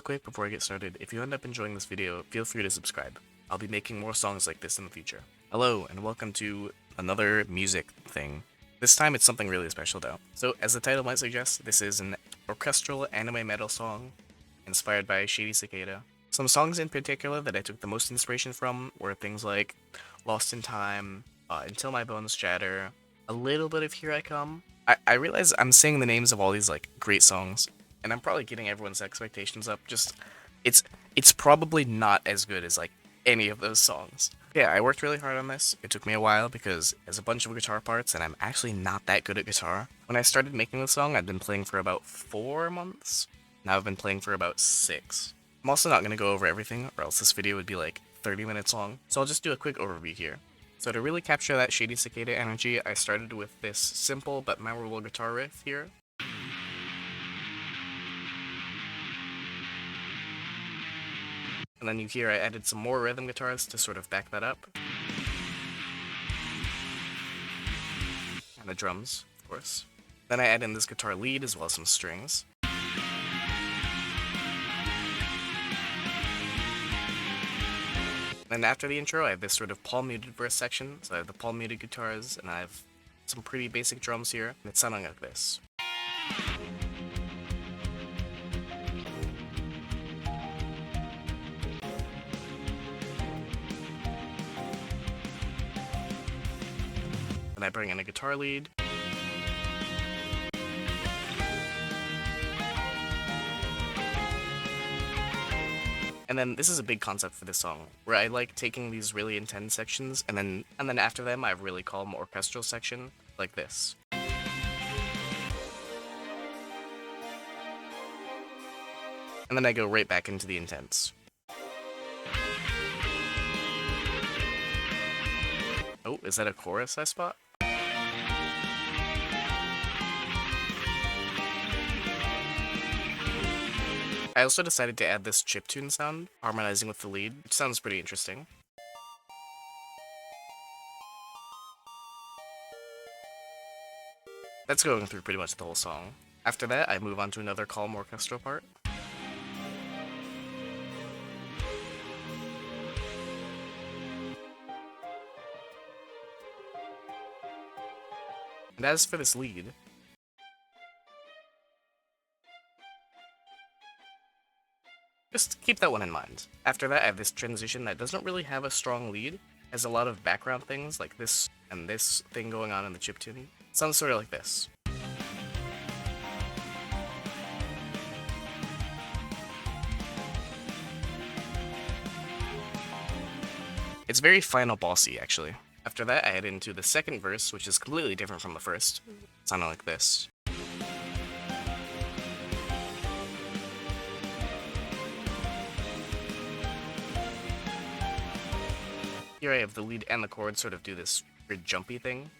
quick before I get started, if you end up enjoying this video, feel free to subscribe. I'll be making more songs like this in the future. Hello, and welcome to another music thing. This time it's something really special though. So, as the title might suggest, this is an orchestral anime metal song inspired by Shady Cicada. Some songs in particular that I took the most inspiration from were things like Lost in Time, Until My Bones Shatter, a little bit of Here I Come. I realize I'm saying the names of all these like great songs, and I'm probably getting everyone's expectations up. It's probably not as good as like any of those songs. Yeah, I worked really hard on this. It took me a while because there's a bunch of guitar parts and I'm actually not that good at guitar. When I started making the song, I'd been playing for about 4 months. Now I've been playing for about 6. I'm also not going to go over everything or else this video would be like 30 minutes long. So I'll just do a quick overview here. So to really capture that Shady Cicada energy, I started with this simple but memorable guitar riff here. And then you hear I added some more rhythm guitars to sort of back that up. And the drums, of course. Then I add in this guitar lead as well as some strings. And after the intro, I have this sort of palm muted verse section. So I have the palm muted guitars, and I have some pretty basic drums here, and it's sounding like this. Then I bring in a guitar lead. And then this is a big concept for this song, where I like taking these really intense sections, and then after them I have a really calm orchestral section, like this. And then I go right back into the intense. Oh, is that a chorus I spot? I also decided to add this chiptune sound, harmonizing with the lead, which sounds pretty interesting. That's going through pretty much the whole song. After that, I move on to another calm orchestral part. And as for this lead, just keep that one in mind. After that, I have this transition that doesn't really have a strong lead, has a lot of background things like this and this thing going on in the chiptune. It sounds sort of like this. It's very final bossy, actually. After that, I head into the second verse, which is completely different from the first, sounding like this. Here I have the lead and the chord sort of do this weird jumpy thing.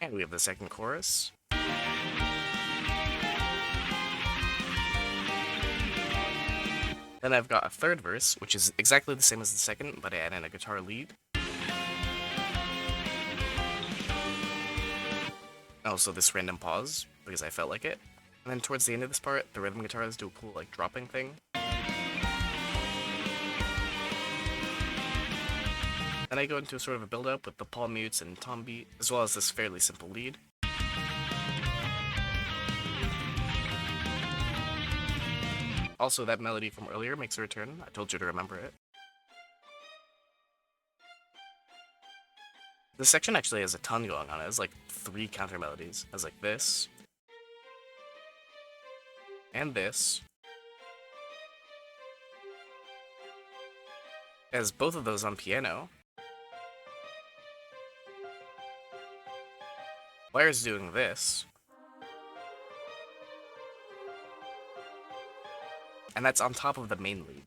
And we have the second chorus. Then I've got a third verse, which is exactly the same as the second, but I add in a guitar lead. Also this random pause, because I felt like it. And then towards the end of this part, the rhythm guitars do a cool like dropping thing. Then I go into sort of a build-up with the palm mutes and tom beat, as well as this fairly simple lead. Also, that melody from earlier makes a return. I told you to remember it. This section actually has a ton going on. It has like 3 counter melodies. It has like this. And this. It has both of those on piano. Wire's doing this. And that's on top of the main lead.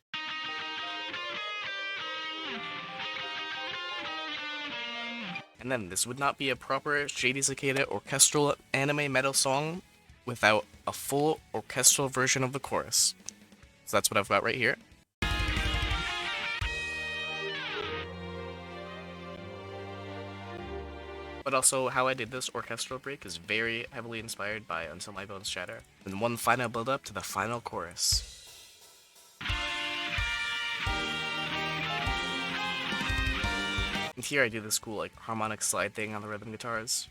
And then this would not be a proper Shady Cicada orchestral anime metal song without a full orchestral version of the chorus. So that's what I've got right here. But also, how I did this orchestral break is very heavily inspired by Until My Bones Shatter. And one final build up to the final chorus. And here I do this cool like harmonic slide thing on the rhythm guitars.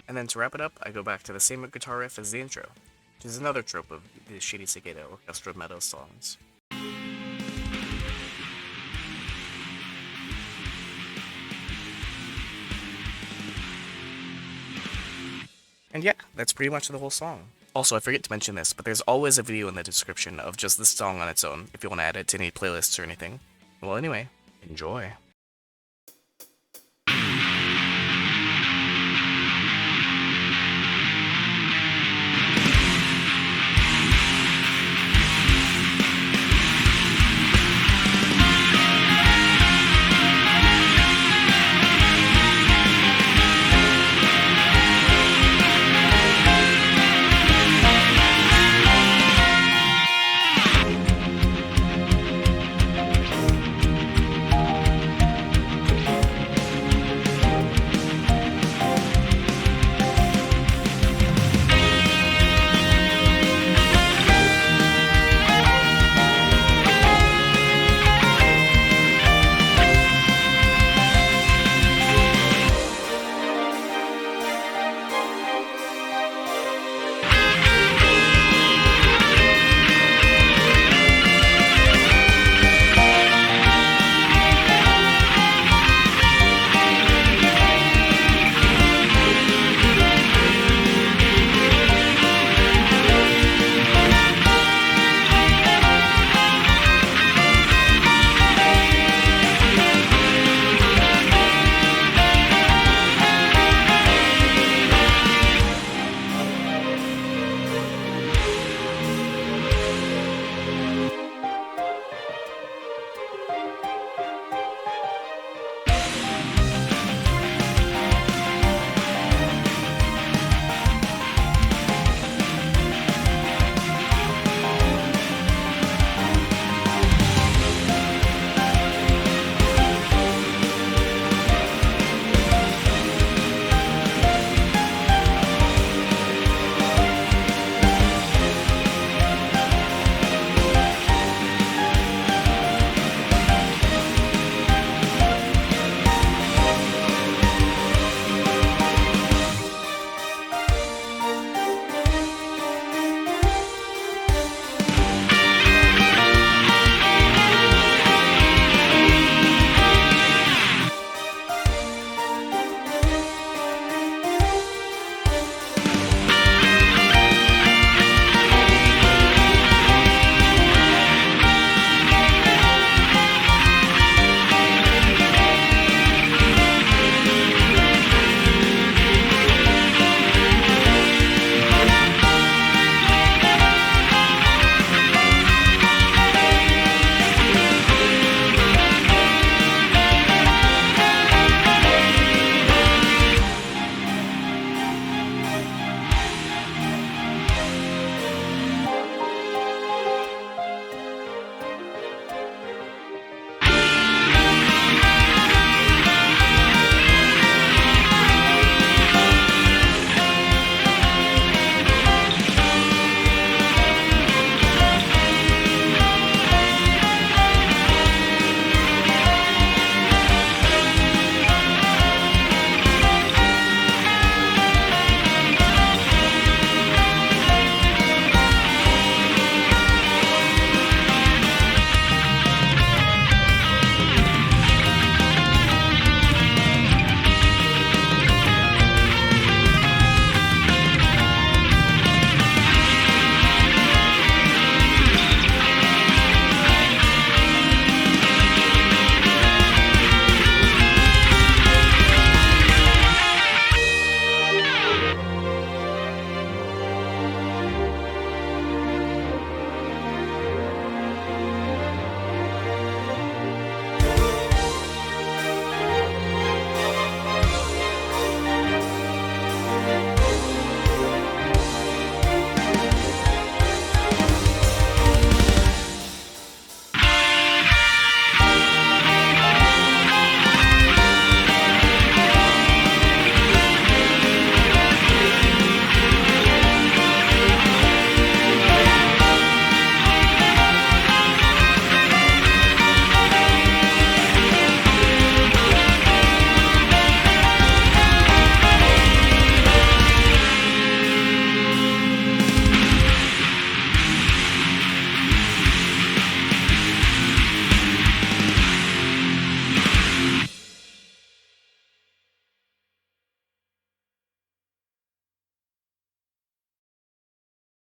And then to wrap it up, I go back to the same guitar riff as the intro, which is another trope of the Shady Cicada orchestral metal songs. And yeah, that's pretty much the whole song. Also, I forget to mention this, but there's always a video in the description of just this song on its own, if you want to add it to any playlists or anything. Well, anyway, enjoy.